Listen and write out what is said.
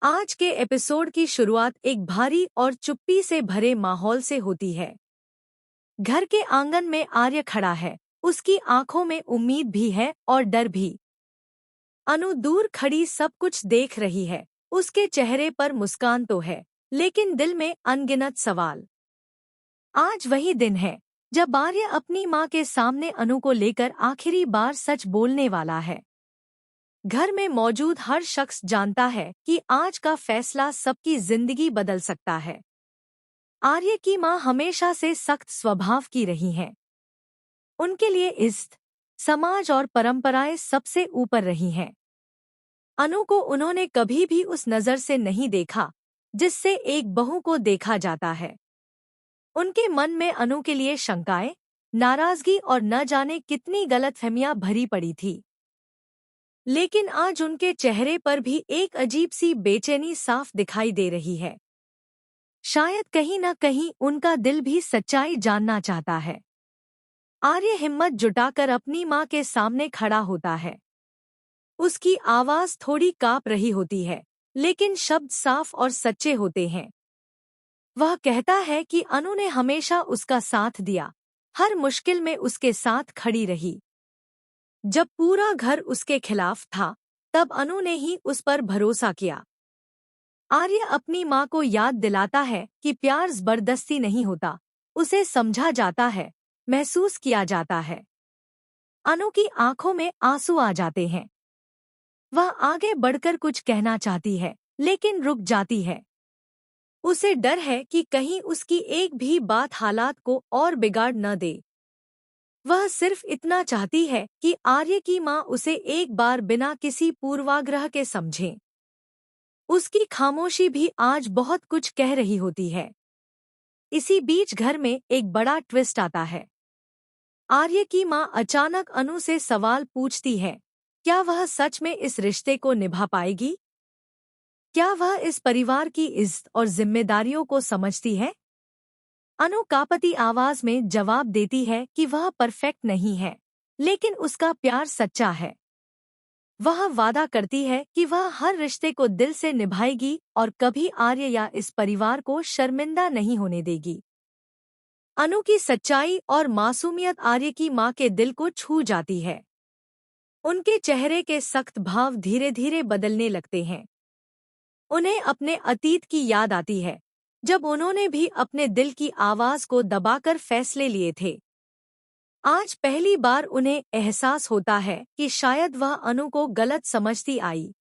आज के एपिसोड की शुरुआत एक भारी और चुप्पी से भरे माहौल से होती है। घर के आंगन में आर्य खड़ा है। उसकी आंखों में उम्मीद भी है और डर भी। अनु दूर खड़ी सब कुछ देख रही है। उसके चेहरे पर मुस्कान तो है, लेकिन दिल में अनगिनत सवाल। आज वही दिन है जब आर्य अपनी माँ के सामने अनु को लेकर आखिरी बार सच बोलने वाला है। घर में मौजूद हर शख्स जानता है कि आज का फैसला सबकी जिंदगी बदल सकता है। आर्य की माँ हमेशा से सख्त स्वभाव की रही हैं। उनके लिए इज्जत, समाज और परंपराएं सबसे ऊपर रही हैं। अनु को उन्होंने कभी भी उस नज़र से नहीं देखा जिससे एक बहू को देखा जाता है। उनके मन में अनु के लिए शंकाएं, नाराजगी और न जाने कितनी गलतफहमियां भरी पड़ी थी। लेकिन आज उनके चेहरे पर भी एक अजीब सी बेचैनी साफ दिखाई दे रही है। शायद कहीं न कहीं उनका दिल भी सच्चाई जानना चाहता है। आर्य हिम्मत जुटाकर अपनी माँ के सामने खड़ा होता है। उसकी आवाज थोड़ी कांप रही होती है, लेकिन शब्द साफ और सच्चे होते हैं। वह कहता है कि अनु ने हमेशा उसका साथ दिया, हर मुश्किल में उसके साथ खड़ी रही। जब पूरा घर उसके खिलाफ था, तब अनु ने ही उस पर भरोसा किया। आर्य अपनी माँ को याद दिलाता है कि प्यार जबरदस्ती नहीं होता, उसे समझा जाता है, महसूस किया जाता है। अनु की आंखों में आंसू आ जाते हैं। वह आगे बढ़कर कुछ कहना चाहती है, लेकिन रुक जाती है। उसे डर है कि कहीं उसकी एक भी बात हालात को और बिगाड़ न दे। वह सिर्फ इतना चाहती है कि आर्य की माँ उसे एक बार बिना किसी पूर्वाग्रह के समझे। उसकी खामोशी भी आज बहुत कुछ कह रही होती है। इसी बीच घर में एक बड़ा ट्विस्ट आता है। आर्य की माँ अचानक अनु से सवाल पूछती है, क्या वह सच में इस रिश्ते को निभा पाएगी? क्या वह इस परिवार की इज्जत और जिम्मेदारियों को समझती है? अनु कांपती आवाज में जवाब देती है कि वह परफेक्ट नहीं है, लेकिन उसका प्यार सच्चा है। वह वादा करती है कि वह हर रिश्ते को दिल से निभाएगी और कभी आर्य या इस परिवार को शर्मिंदा नहीं होने देगी। अनु की सच्चाई और मासूमियत आर्य की माँ के दिल को छू जाती है। उनके चेहरे के सख्त भाव धीरे धीरे बदलने लगते हैं। उन्हें अपने अतीत की याद आती है, जब उन्होंने भी अपने दिल की आवाज को दबाकर फैसले लिए थे। आज पहली बार उन्हें एहसास होता है कि शायद वह अनु को गलत समझती आई।